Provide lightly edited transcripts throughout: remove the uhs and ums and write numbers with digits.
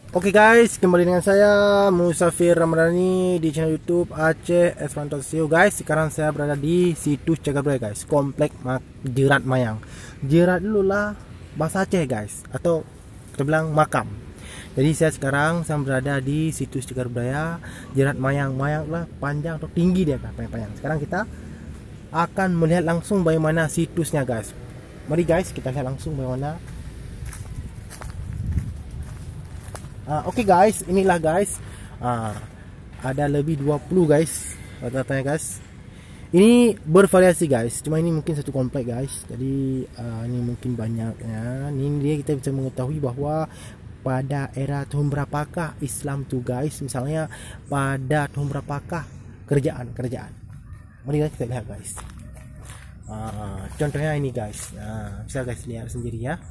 Oke guys, kembali dengan saya Musafir Ramadhani di channel YouTube Aceh Esfantosio guys. Sekarang saya berada di situs Cagar Budaya guys, Komplek Jerat Mayang. Jerat dulu lah bahasa Aceh guys, atau kita bilang makam. Jadi saya sekarang berada di situs Cagar Budaya Jerat Mayang. Mayang lah panjang atau tinggi dia kan, panjang. Sekarang kita akan melihat langsung bagaimana situsnya guys. Mari guys, kita lihat langsung bagaimana. Oke guys, inilah guys. Ada lebih 20 guys rata-ratanya guys. Ini bervariasi guys. Cuma ini mungkin satu komplek guys. Jadi ini mungkin banyak ya. Ini dia kita bisa mengetahui bahwa pada era tahun berapakah Islam tuh guys. Misalnya pada tahun berapakah kerajaan. Mari guys kita lihat guys. Contohnya ini guys. Bisa guys lihat sendiri ya.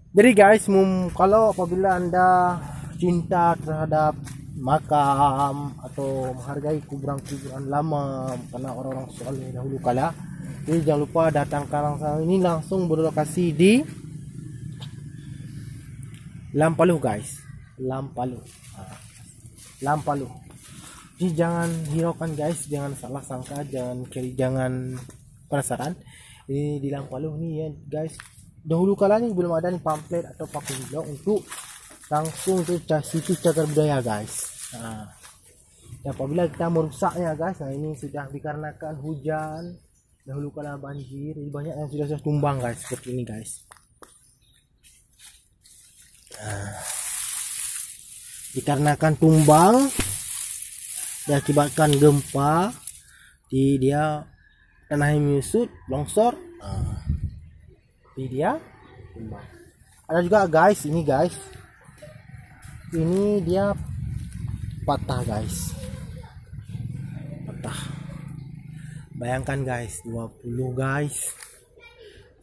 Jadi guys, kalau apabila anda cinta terhadap makam atau menghargai kuburan-kuburan lama karena orang-orang soleh dahulu kala, jadi jangan lupa datang ke langsung ini langsung berlokasi di Lampaluh guys, Lampaluh. Jadi jangan hiraukan guys, jangan salah sangka, jangan penasaran. Ini di Lampaluh nih ya guys. Dahulu kalanya belum ada nih pamflet atau paku hijau untuk langsung ke situs Cagar Budaya guys. Dan apabila kita merusaknya guys, ini sudah dikarenakan hujan, dahulu kala banjir, jadi banyak yang sudah tumbang guys seperti ini guys. Dikarenakan tumbang diakibatkan gempa, dia tanahnya menyusut, longsor. Dia ada juga guys, ini guys, ini dia patah guys, bayangkan guys, 20 guys,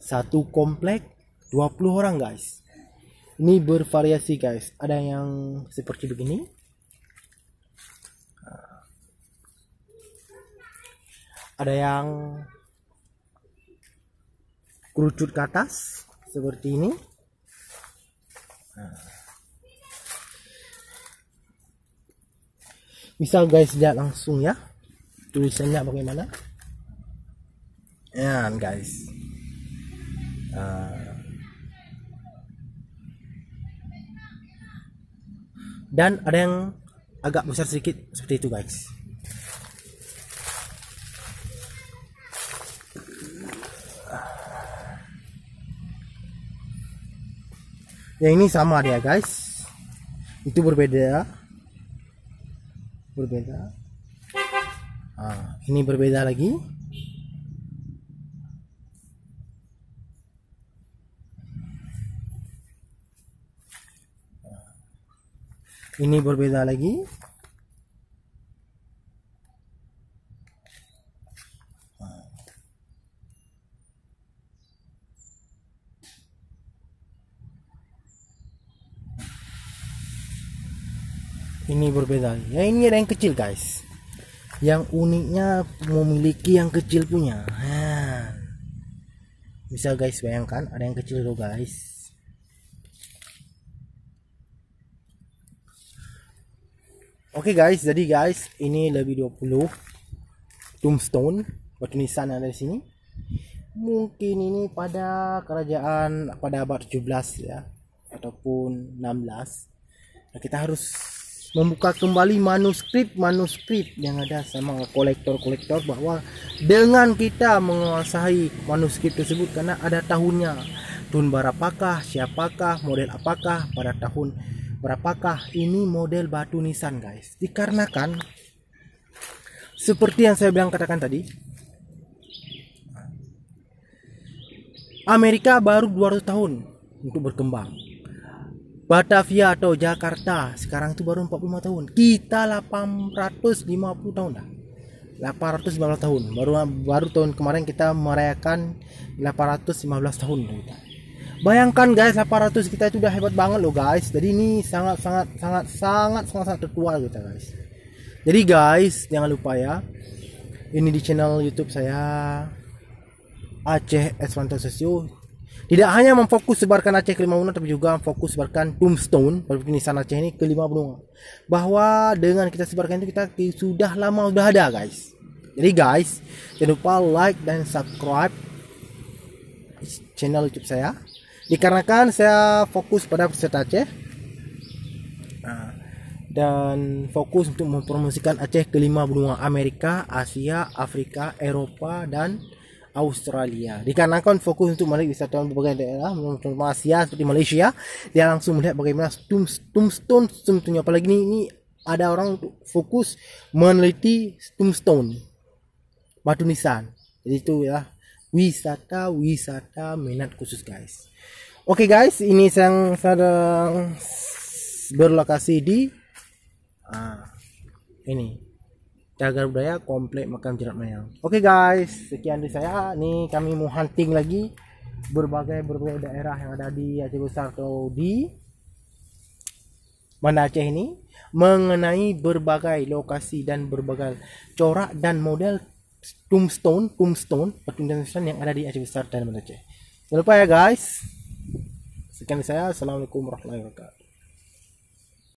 satu komplek 20 orang guys. Ini bervariasi guys, ada yang seperti begini, ada yang kerucut ke atas seperti ini. Bisa guys lihat langsung ya tulisannya bagaimana ya guys. Dan ada yang agak besar sedikit seperti itu guys. Yang ini sama dia guys, itu berbeda. Ini berbeda lagi. Ini berbeda lagi. Ini berbeda ya. Ini ada yang kecil guys, yang uniknya memiliki yang kecil punya. Bisa guys bayangkan, ada yang kecil loh guys. Oke guys, jadi guys ini lebih 20 tombstone batu nisan yang ada di sini. Mungkin ini pada kerajaan pada abad 17 ya, ataupun 16. Nah, kita harus membuka kembali manuskrip yang ada sama kolektor bahwa dengan kita menguasai manuskrip tersebut karena ada tahunnya, tahun berapakah, siapakah, model apakah, pada tahun berapakah, ini model batu nisan guys. Dikarenakan seperti yang saya bilang katakan tadi, Amerika baru 200 tahun untuk berkembang. Batavia atau Jakarta sekarang itu baru 45 tahun. Kita 850 tahun dah. 815 tahun. Baru tahun kemarin kita merayakan 815 tahun kita. Bayangkan guys, 800 kita itu udah hebat banget loh guys. Jadi ini sangat tertua kita guys. Jadi guys, jangan lupa ya. Ini di channel YouTube saya Aceh Eswanto Sosio. Tidak hanya memfokus sebarkan Aceh ke 5 benua, tapi juga fokus sebarkan tombstone nisan Aceh ini ke 5 benua. Bahwa dengan kita sebarkan itu kita sudah lama sudah ada guys. Jadi guys, jangan lupa like dan subscribe channel YouTube saya. Dikarenakan saya fokus pada peserta Aceh dan fokus untuk mempromosikan Aceh ke 5 benua: Amerika, Asia, Afrika, Eropa, dan Australia. Dikarenakan fokus untuk menarik wisatawan berbagai daerah, terutama Asia seperti Malaysia, dia langsung melihat bagaimana tombstone tentunya. Apalagi ini ada orang fokus meneliti tombstone, batu nisan. Jadi itu ya wisata minat khusus guys. Oke guys, ini sedang berlokasi di ini Cagar Budaya Komplek Makam Jerat Mayang. Oke guys, sekian dari saya. Nih kami mau hunting lagi berbagai daerah yang ada di Aceh Besar atau di Banda Aceh ini, mengenai berbagai lokasi dan berbagai corak dan model tombstone batu nisan yang ada di Aceh Besar dan Banda Aceh. Jangan lupa ya guys. Sekian dari saya. Assalamualaikum warahmatullahi wabarakatuh.